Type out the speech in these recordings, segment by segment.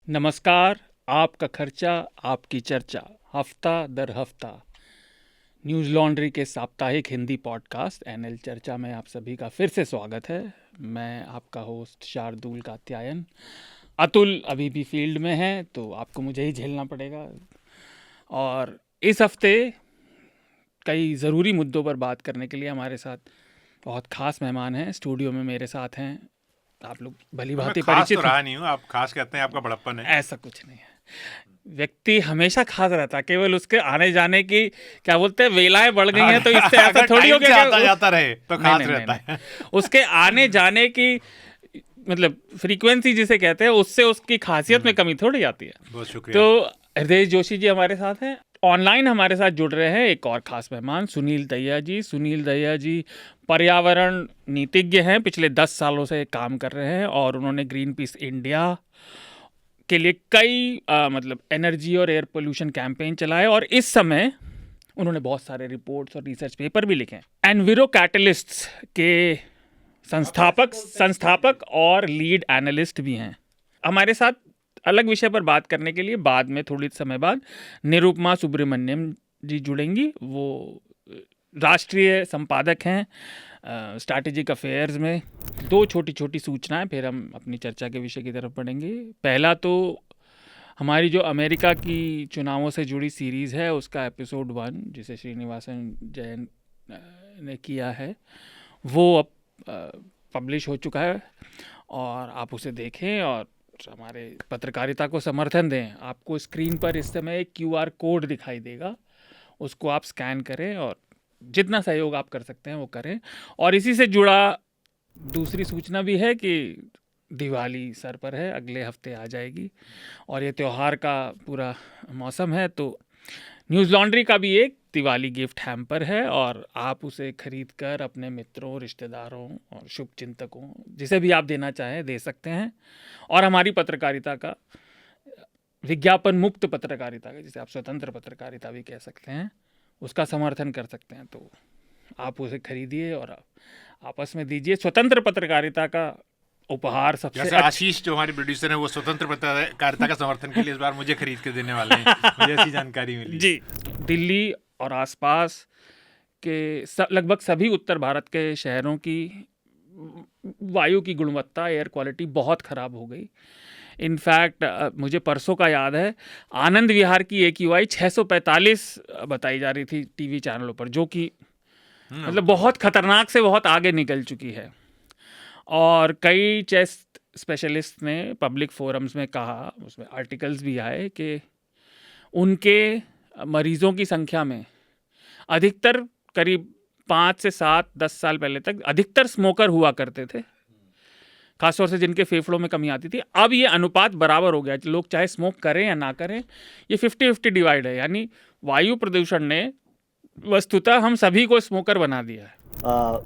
नमस्कार। आपका खर्चा आपकी चर्चा, हफ्ता दर हफ्ता न्यूज़ लॉन्ड्री के साप्ताहिक हिंदी पॉडकास्ट एनएल चर्चा में आप सभी का फिर से स्वागत है। मैं आपका होस्ट शार्दुल कात्यायन। अतुल अभी भी फील्ड में है तो आपको मुझे ही झेलना पड़ेगा। और इस हफ्ते कई ज़रूरी मुद्दों पर बात करने के लिए हमारे साथ बहुत ख़ास मेहमान हैं। स्टूडियो में मेरे साथ हैं, आप लोग भली मैं भांति खास तो परिचित हैं। रहा नहीं हूँ, आप खास कहते हैं, आपका बड़प्पन है। ऐसा कुछ नहीं है, व्यक्ति हमेशा खास रहता है, केवल उसके आने जाने की क्या बोलते हैं वेलाएं बढ़ गई हैं तो इससे ऐसा अगर थोड़ी हो टाइम से गया आता जाता रहे तो नहीं खास नहीं नहीं रहता नहीं है। उसके आने जाने की मतलब फ्रीक्वेंसी जिसे कहते हैं उससे उसकी खासियत में कमी थोड़ी आती है। बहुत शुक्रिया। तो हृदय जोशी जी हमारे साथ हैं। ऑनलाइन हमारे साथ जुड़ रहे हैं एक और खास मेहमान सुनील दहिया जी। सुनील दहिया जी पर्यावरण नीतिज्ञ हैं, पिछले 10 सालों से काम कर रहे हैं और उन्होंने ग्रीन पीस इंडिया के लिए कई मतलब एनर्जी और एयर पोल्यूशन कैंपेन चलाए और इस समय उन्होंने बहुत सारे रिपोर्ट्स और रिसर्च पेपर भी लिखे हैं। एनविरो कैटलिस्ट्स के संस्थापक और लीड एनालिस्ट भी हैं। हमारे साथ अलग विषय पर बात करने के लिए बाद में थोड़ी समय बाद निरुपमा सुब्रमण्यम जी जुड़ेंगी। वो राष्ट्रीय संपादक हैं स्ट्रैटेजिक अफेयर्स में। दो छोटी छोटी सूचनाएं, फिर हम अपनी चर्चा के विषय की तरफ बढ़ेंगे। पहला तो हमारी जो अमेरिका की चुनावों से जुड़ी सीरीज़ है उसका एपिसोड 1 जिसे श्रीनिवासन जैन ने किया है वो अब पब्लिश हो चुका है और आप उसे देखें और हमारे पत्रकारिता को समर्थन दें। आपको स्क्रीन पर इस समय एक QR कोड दिखाई देगा, उसको आप स्कैन करें और जितना सहयोग आप कर सकते हैं वो करें। और इसी से जुड़ा दूसरी सूचना भी है कि दिवाली सर पर है, अगले हफ्ते आ जाएगी और ये त्यौहार का पूरा मौसम है तो न्यूज़ लॉन्ड्री का भी एक दिवाली गिफ्ट हैम्पर है और आप उसे खरीद कर अपने मित्रों, रिश्तेदारों और शुभचिंतकों जिसे भी आप देना चाहें दे सकते हैं। और हमारी पत्रकारिता का, विज्ञापन मुक्त पत्रकारिता का, जिसे आप स्वतंत्र पत्रकारिता भी कह सकते हैं, उसका समर्थन कर सकते हैं। तो आप उसे खरीदिए और आपस में दीजिए। स्वतंत्र पत्रकारिता का उपहार सबसे जैसे आशीष जो हमारे प्रोड्यूसर हैं वो स्वतंत्र पत्रकारिता का समर्थन के लिए इस बार मुझे खरीद के देने वाले हैं, मुझे ऐसी जानकारी मिली जी। दिल्ली और आसपास के लगभग सभी उत्तर भारत के शहरों की वायु की गुणवत्ता, एयर क्वालिटी बहुत ख़राब हो गई। इनफैक्ट मुझे परसों का याद है, आनंद विहार की AQI 645 बताई जा रही थी टीवी चैनलों पर, जो कि मतलब बहुत खतरनाक से बहुत आगे निकल चुकी है। और कई चेस्ट स्पेशलिस्ट ने पब्लिक फोरम्स में कहा, उसमें आर्टिकल्स भी आए कि उनके मरीजों की संख्या में अधिकतर करीब 5 से 7 10 साल पहले तक अधिकतर स्मोकर हुआ करते थे, खासतौर से जिनके फेफड़ों में कमी आती थी। अब ये अनुपात बराबर हो गया, लोग चाहे स्मोक करें या ना करें, ये 50-50 डिवाइड है। यानी वायु प्रदूषण ने वस्तुतः हम सभी को स्मोकर बना दिया है।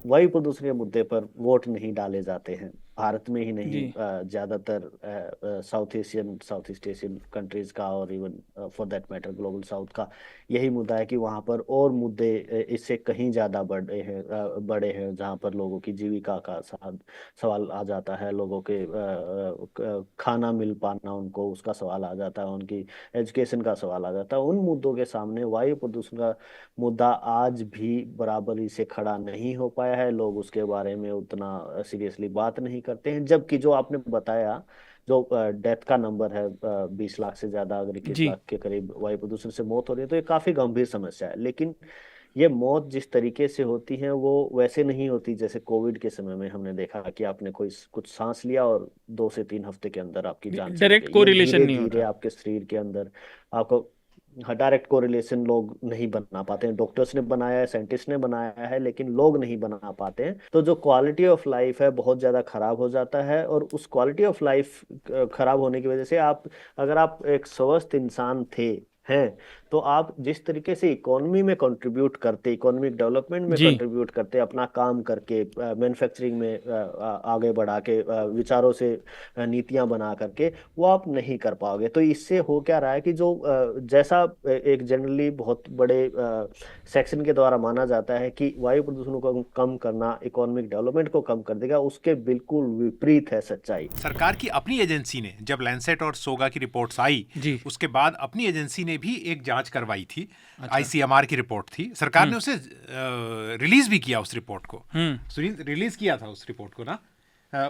वायु प्रदूषण के मुद्दे पर वोट नहीं डाले जाते हैं, भारत में ही नहीं, जी। ज्यादातर साउथ ईस्ट एशियन कंट्रीज का और even for that matter global south का यही मुद्दा है कि वहां पर और मुद्दे इससे कहीं ज्यादा बड़े हैं जहां पर लोगों की जीविका का सवाल आ जाता है, लोगों के खाना मिल पाना उनको, उसका सवाल आ जाता है, उनकी एजुकेशन का सवाल आ जाता है। उन मुद्दों के सामने वायु प्रदूषण का मुद्दा आज भी बराबरी से खड़ा नहीं हो पाया है। लोग उसके बारे में उतना सीरियसली बात नहीं करते हैं, जबकि जो आपने बताया, जो डेथ का नंबर है 20 लाख से ज्यादा, अगर 21 जी। लाख के करीब वायु प्रदूषण से मौत हो रही है, तो ये काफी गंभीर समस्या है। लेकिन ये मौत जिस तरीके से होती है वो वैसे नहीं होती जैसे कोविड के समय में हमने देखा कि आपने कोई कुछ सांस लिया और 2 से 3 हफ्ते के अंदर आपकी जान चली डायरेक्ट गई। ये कोरिलेशन धीरे नहीं धीरे होता। आपके शरीर के अंदर आपको डायरेक्ट कोरिलेशन लोग नहीं बना पाते हैं। डॉक्टर्स ने बनाया है, साइंटिस्ट ने बनाया है, लेकिन लोग नहीं बना पाते हैं। तो जो क्वालिटी ऑफ लाइफ है बहुत ज्यादा खराब हो जाता है और उस क्वालिटी ऑफ लाइफ खराब होने की वजह से अगर आप एक स्वस्थ इंसान थे हैं, तो आप जिस तरीके से इकोनॉमी में कंट्रीब्यूट करते, इकोनॉमिक डेवलपमेंट में जी कंट्रीब्यूट करते, अपना काम करके, मैन्युफैक्चरिंग में आगे बढ़ा के, विचारों से नीतियां बना करके, वो आप नहीं कर पाओगे। तो इससे हो क्या रहा है कि जो जैसा एक जनरली बहुत बड़े सेक्शन के द्वारा माना जाता है कि वायु प्रदूषण को कम करना इकोनॉमिक डेवलपमेंट को कम कर देगा, उसके बिल्कुल विपरीत है सच्चाई। सरकार की अपनी एजेंसी ने जब लैंसेट और सोगा की रिपोर्ट्स आई, जी उसके बाद अपनी एजेंसी ने भी एक जांच करवाई थी। आईसीएमआर की रिपोर्ट थी, सरकार ने उसे रिलीज भी किया उस रिपोर्ट को। रिलीज किया था उस रिपोर्ट को ना,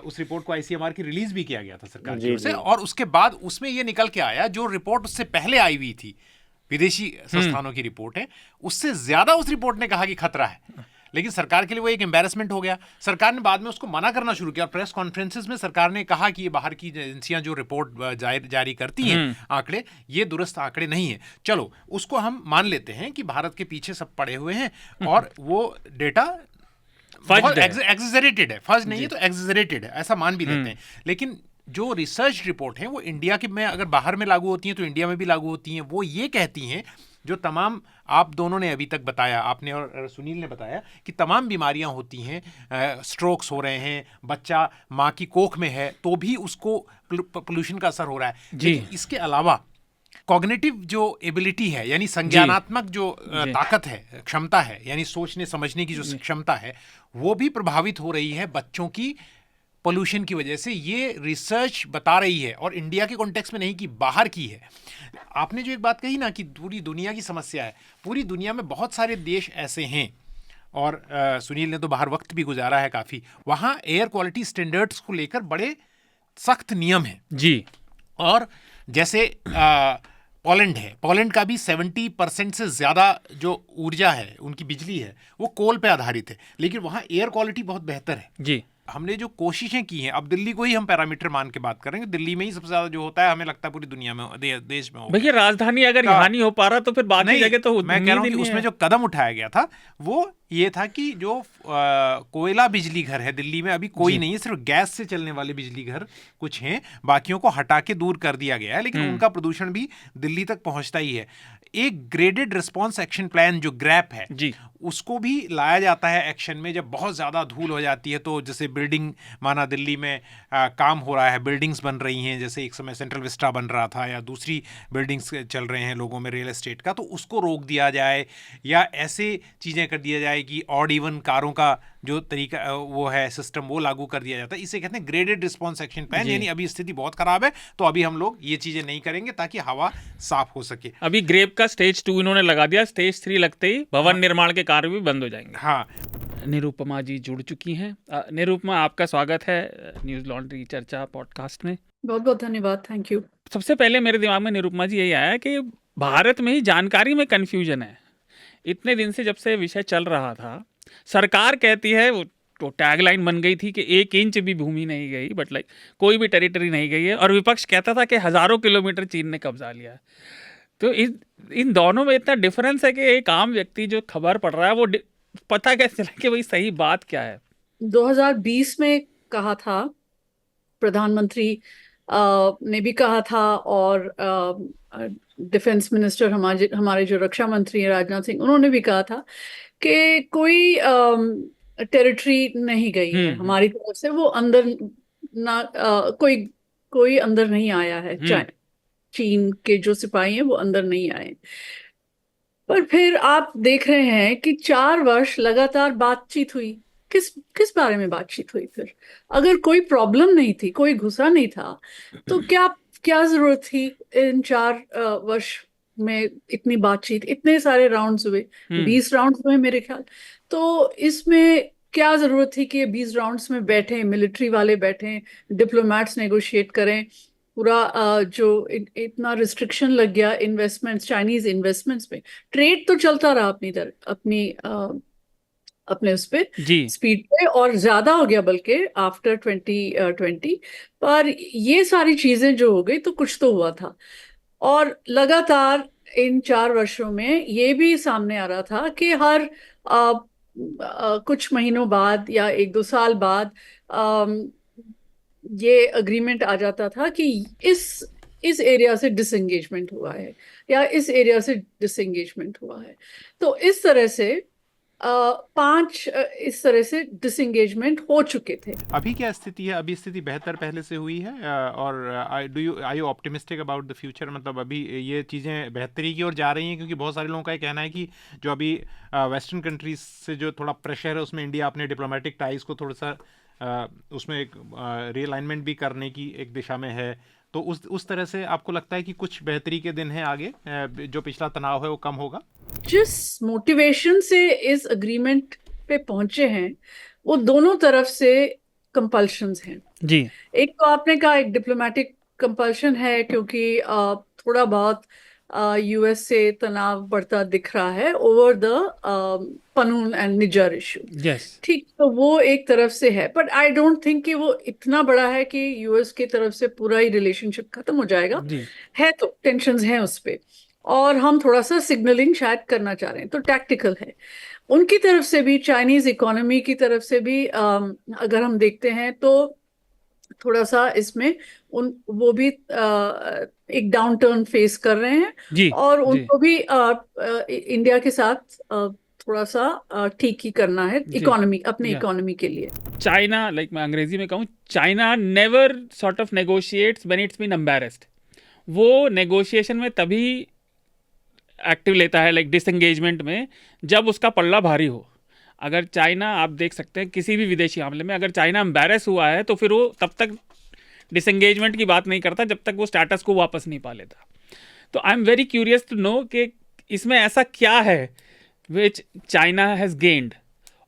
उस रिपोर्ट को आईसीएमआर की रिलीज भी किया गया था सरकार की ओर से। और उसके बाद उसमें ये निकल के आया, जो रिपोर्ट उससे पहले आई हुई थी, विदेशी संस्थानों की रिपोर्ट है, उससे ज्यादा उस रिपोर्ट ने कहा कि खतरा है। लेकिन सरकार के लिए वो एक एम्बैरेसमेंट हो गया। सरकार ने बाद में उसको मना करना शुरू किया और प्रेस कॉन्फ्रेंसेस में सरकार ने कहा कि ये बाहर की एजेंसियां जो रिपोर्ट जारी करती हैं आंकड़े, ये दुरुस्त आंकड़े नहीं है। चलो उसको हम मान लेते हैं कि भारत के पीछे सब पड़े हुए हैं और वो डेटा एग्जेजरेटेड है, फर्ज नहीं है तो एग्जेजरेटेड है, ऐसा मान भी लेते हैं। लेकिन जो रिसर्च रिपोर्ट है वो इंडिया के में अगर बाहर में लागू होती हैं तो इंडिया में भी लागू होती हैं। वो ये कहती हैं, जो तमाम आप दोनों ने अभी तक बताया, आपने और सुनील ने बताया कि तमाम बीमारियां होती हैं, स्ट्रोक्स हो रहे हैं, बच्चा माँ की कोख में है तो भी उसको पोल्यूशन का असर हो रहा है। लेकिन इसके अलावा कॉग्निटिव जो एबिलिटी है, यानी संज्ञानात्मक जो ताकत है, क्षमता है, यानी सोचने समझने की जो क्षमता है, वो भी प्रभावित हो रही है बच्चों की पोल्यूशन की वजह से। ये रिसर्च बता रही है, और इंडिया के कॉन्टेक्स्ट में नहीं कि बाहर की है। आपने जो एक बात कही ना कि पूरी दुनिया की समस्या है, पूरी दुनिया में बहुत सारे देश ऐसे हैं, और सुनील ने तो बाहर वक्त भी गुजारा है काफ़ी, वहाँ एयर क्वालिटी स्टैंडर्ड्स को लेकर बड़े सख्त नियम हैं जी। और जैसे पोलैंड है, पोलैंड का भी 70% से ज़्यादा जो ऊर्जा है, उनकी बिजली है, वो कोल पे आधारित है, लेकिन वहाँ एयर क्वालिटी बहुत बेहतर है जी। हमने जो कोशिशें की हैं, अब दिल्ली को ही हम पैरामीटर मान के बात करेंगे, दिल्ली में ही सबसे ज्यादा जो होता है, हमें लगता है पूरी दुनिया में देश में होगा। भैया राजधानी अगर यहाँ नहीं हो पा रहा तो फिर बाकी जगह तो मैं कह रहा हूँ कि उसमें जो कदम उठाया गया था वो ये था कि जो कोयला बिजली घर है दिल्ली में अभी कोई नहीं है, सिर्फ गैस से चलने वाले बिजली घर कुछ हैं, बाकियों को हटा के दूर कर दिया गया है, लेकिन उनका प्रदूषण भी दिल्ली तक पहुंचता ही है। एक ग्रेडेड रिस्पॉन्स एक्शन प्लान जो ग्रैप है जी, उसको भी लाया जाता है एक्शन में, जब बहुत ज़्यादा धूल हो जाती है। तो जैसे बिल्डिंग, माना दिल्ली में काम हो रहा है, बिल्डिंग्स बन रही हैं, जैसे एक समय सेंट्रल विस्टा बन रहा था या दूसरी बिल्डिंग्स चल रहे हैं लोगों में रियल एस्टेट का, तो उसको रोक दिया जाए या ऐसे चीज़ें कर दिया जाए कि ऑड इवन कारों का जो तरीका वो है सिस्टम वो लागू कर दिया जाता है। इसे कहते हैं ग्रेडेड रिस्पॉन्स एक्शन प्लान, यानी अभी स्थिति बहुत खराब है तो अभी हम लोग ये चीज़ें नहीं करेंगे ताकि हवा साफ हो सके। अभी ग्रेप का स्टेज 2 इन्होंने लगा दिया, स्टेज 3 लगते ही भवन निर्माण के कार्य भी बंद हो जाएंगे। हाँ, निरुपमा जी जुड़ चुकी हैं। निरुपमा, आपका स्वागत है न्यूज़ लॉन्ड्री चर्चा पॉडकास्ट में। बहुत बहुत धन्यवाद, थैंक यू। सबसे पहले मेरे दिमाग में निरुपमा जी यही आया कि भारत में ही जानकारी में कन्फ्यूजन है। इतने दिन से जब से विषय चल रहा था, सरकार कहती है, वो तो टैगलाइन बन गई थी कि 1 इंच भी भूमि नहीं गई, बट लाइक कोई भी टेरिटरी नहीं गई है, और विपक्ष कहता था कि हज़ारों किलोमीटर चीन ने कब्जा लिया है। तो इन दोनों में इतना डिफरेंस है कि एक आम व्यक्ति जो खबर पढ़ रहा है वो पता कैसे चला कि भाई सही बात क्या है। 2020 में कहा था, प्रधानमंत्री ने भी कहा था, और डिफेंस मिनिस्टर हमारे जो रक्षा मंत्री हैं राजनाथ सिंह, उन्होंने भी कहा था कि कोई टेरिटरी नहीं गई है हमारी तरफ से, वो अंदर ना कोई अंदर नहीं आया है, चीन के जो सिपाही हैं वो अंदर नहीं आए। पर फिर आप देख रहे हैं कि 4 वर्ष लगातार बातचीत हुई। किस बारे में बातचीत हुई? फिर अगर कोई प्रॉब्लम नहीं थी, कोई घुसा नहीं था, तो क्या जरूरत थी इन 4 वर्ष में इतनी बातचीत? इतने सारे राउंड्स हुए, 20 राउंड्स हुए मेरे ख्याल। तो इसमें क्या जरूरत थी कि 20 राउंड्स में बैठे, मिलिट्री वाले बैठे, डिप्लोमेट्स नेगोशिएट करें? पूरा जो इतना रिस्ट्रिक्शन लग गया इन्वेस्टमेंट्स, चाइनीज इन्वेस्टमेंट्स में। ट्रेड तो चलता रहा अपने उस पे स्पीड पे, और ज्यादा हो गया बल्कि आफ्टर 2020। पर ये सारी चीजें जो हो गई तो कुछ तो हुआ था। और लगातार इन 4 वर्षों में ये भी सामने आ रहा था कि हर कुछ महीनों बाद या 1-2 साल बाद ये अग्रीमेंट आ जाता था कि इस इस एरिया से डिसएंगेजमेंट हुआ है या इस एरिया से डिसएंगेजमेंट हुआ है। तो इस तरह से 5 इस तरह से डिसएंगेजमेंट हो चुके थे। अभी क्या स्थिति है? अभी स्थिति बेहतर पहले से हुई है? और are you optimistic about the future? मतलब अभी ये चीज़ें बेहतरी की ओर जा रही हैं, क्योंकि बहुत सारे लोगों का ये कहना है कि जो अभी वेस्टर्न कंट्रीज से जो थोड़ा प्रेशर है, उसमें इंडिया अपने डिप्लोमेटिक टाइज को थोड़ा सा उसमें एक रीअलाइनमेंट भी करने की एक दिशा में है। तो उस तरह से आपको लगता है कि कुछ बेहतरी के दिन हैं आगे, जो पिछला तनाव है वो कम होगा? जिस मोटिवेशन से इस अग्रीमेंट पे पहुंचे हैं वो दोनों तरफ से कंपल्शंस हैं जी। एक तो आपने कहा एक डिप्लोमेटिक कंपल्शन है क्योंकि थोड़ा बहुत यूएस से तनाव बढ़ता दिख रहा है ओवर द पनून एंड निजर इशू। यस। ठीक, तो वो एक तरफ से है, बट आई डोंट थिंक कि वो इतना बड़ा है कि यूएस की तरफ से पूरा ही रिलेशनशिप खत्म हो जाएगा। जी। है तो टेंशंस हैं उस पे, और हम थोड़ा सा सिग्नलिंग शायद करना चाह रहे हैं, तो टैक्टिकल है उनकी तरफ से भी। चाइनीज इकोनॉमी की तरफ से भी अगर हम देखते हैं तो थोड़ा सा इसमें वो भी एक डाउन टर्न फेस कर रहे हैं जी। और जी। उनको भी इंडिया के साथ थोड़ा सा ठीक ही करना है इकोनॉमी, अपने Yeah. इकोनॉमी के लिए। चाइना, लाइक मैं अंग्रेजी में कहूँ, China never sort of negotiates when it's been embarrassed. वो नेगोशिएशन में तभी एक्टिव लेता है, लाइक डिसएंगेजमेंट में, जब उसका पल्ला भारी हो। अगर चाइना, आप देख सकते हैं किसी भी विदेशी मामले में, अगर चाइना एम्बैरेस हुआ है तो फिर वो तब तक डिसएंगेजमेंट की बात नहीं करता जब तक वो स्टेटस को वापस नहीं पा लेता। तो I am very curious to know कि इसमें ऐसा क्या है विच चाइना हैज़ गेन्ड।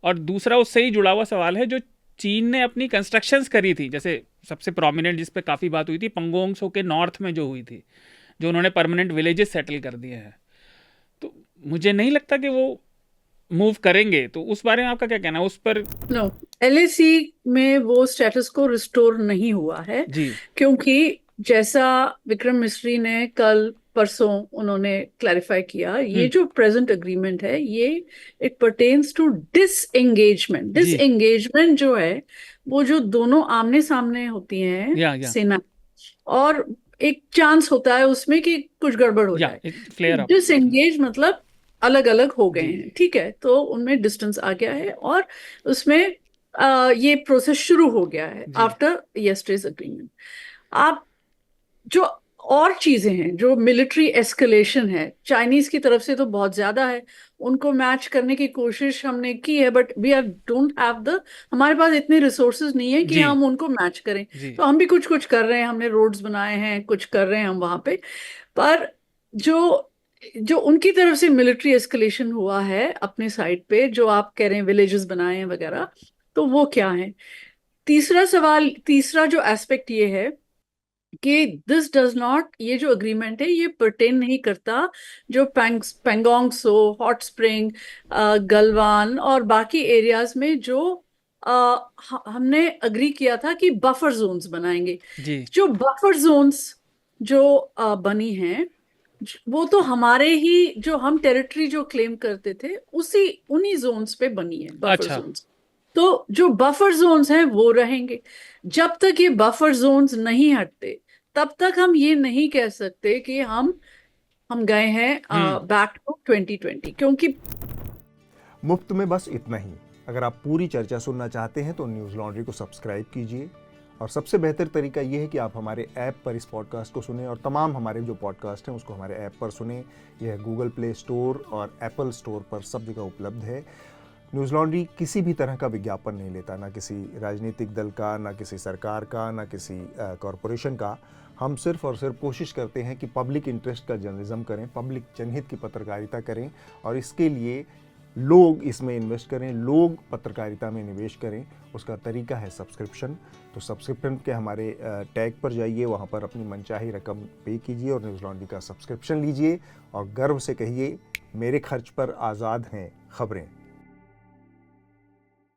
और दूसरा उससे ही जुड़ा हुआ सवाल है, जो चीन ने अपनी कंस्ट्रक्शंस करी थी, जैसे सबसे प्रोमिनेंट जिस पे काफ़ी बात हुई थी, पंगोंग त्सो के नॉर्थ में जो हुई थी, जो उन्होंने परमानेंट विलेजेस सेटल कर दिए हैं, तो मुझे नहीं लगता कि वो मूव करेंगे। तो उस बारे में आपका क्या कहना है उस पर? नो, एलएसी में वो स्टेटस को रिस्टोर नहीं हुआ है जी। क्योंकि जैसा विक्रम मिस्री ने कल परसों उन्होंने क्लैरिफाई किया, ये जो प्रेजेंट अग्रीमेंट है ये it pertains to disengagement. Disengagement जो है वो जो दोनों आमने सामने होती हैं सेना, और एक चांस होता है उसमें कि कुछ गड़बड़ हो जाए। डिसएंगेज मतलब अलग अलग हो गए हैं, ठीक है, तो उनमें डिस्टेंस आ गया है और उसमें ये प्रोसेस शुरू हो गया है आफ्टर यस्टरडेज अग्रीमेंट। आप जो और चीजें हैं, जो मिलिट्री एस्केलेशन है चाइनीज की तरफ से तो बहुत ज्यादा है, उनको मैच करने की कोशिश हमने की है, but we are don't have the, हमारे पास इतने रिसोर्सेज नहीं है कि हम उनको मैच करें। तो हम भी कुछ कुछ कर रहे हैं, हमने रोड्स बनाए हैं, कुछ कर रहे हैं हम वहां पे, पर जो उनकी तरफ से मिलिट्री एस्केलेशन हुआ है अपने साइड पे, जो आप कह रहे हैं विलेजेस बनाए हैं वगैरह, तो वो क्या है? तीसरा सवाल, तीसरा जो एस्पेक्ट ये है कि दिस डज नॉट, ये जो अग्रीमेंट है ये पर्टेन नहीं करता जो पेंगोंग त्सो, हॉट स्प्रिंग, गलवान और बाकी एरियाज में जो हमने अग्री किया था कि बफर जोन्स बनाएंगे। जो बफर जोन्स जो बनी हैं वो तो हमारे ही, जो हम टेरिटरी जो क्लेम करते थे उन्हीं जोन्स पे बनी है बफर जोन्स। तो जो बफर जोन्स हैं वो रहेंगे। जब तक ये बफर जोन्स नहीं हटते तब तक हम ये नहीं कह सकते कि हम गए हैं बैक टू 2020, क्योंकि मुफ्त में बस इतना ही। अगर आप पूरी चर्चा सुनना चाहते हैं तो न्यूज़ लॉन्ड्री को सब्सक्राइब कीजिए, और सबसे बेहतर तरीका ये है कि आप हमारे ऐप पर इस पॉडकास्ट को सुनें, और तमाम हमारे जो पॉडकास्ट हैं उसको हमारे ऐप पर सुनें। यह गूगल प्ले स्टोर और एप्पल स्टोर पर सब जगह उपलब्ध है। न्यूज़ लॉन्ड्री किसी भी तरह का विज्ञापन नहीं लेता, ना किसी राजनीतिक दल का, ना किसी सरकार का, ना किसी कॉरपोरेशन का। हम सिर्फ और सिर्फ कोशिश करते हैं कि पब्लिक इंटरेस्ट का जर्नलिज्म करें, पब्लिक जनहित की पत्रकारिता करें, और इसके लिए लोग इसमें इन्वेस्ट करें, लोग पत्रकारिता में निवेश करें। उसका तरीका है सब्सक्रिप्शन। तो सब्सक्रिप्शन के हमारे टैग पर जाइए, वहाँ पर अपनी मनचाही रकम पे कीजिए और न्यूज़ लॉन्ड्री का सब्सक्रिप्शन लीजिए, और गर्व से कहिए, मेरे खर्च पर आज़ाद हैं खबरें।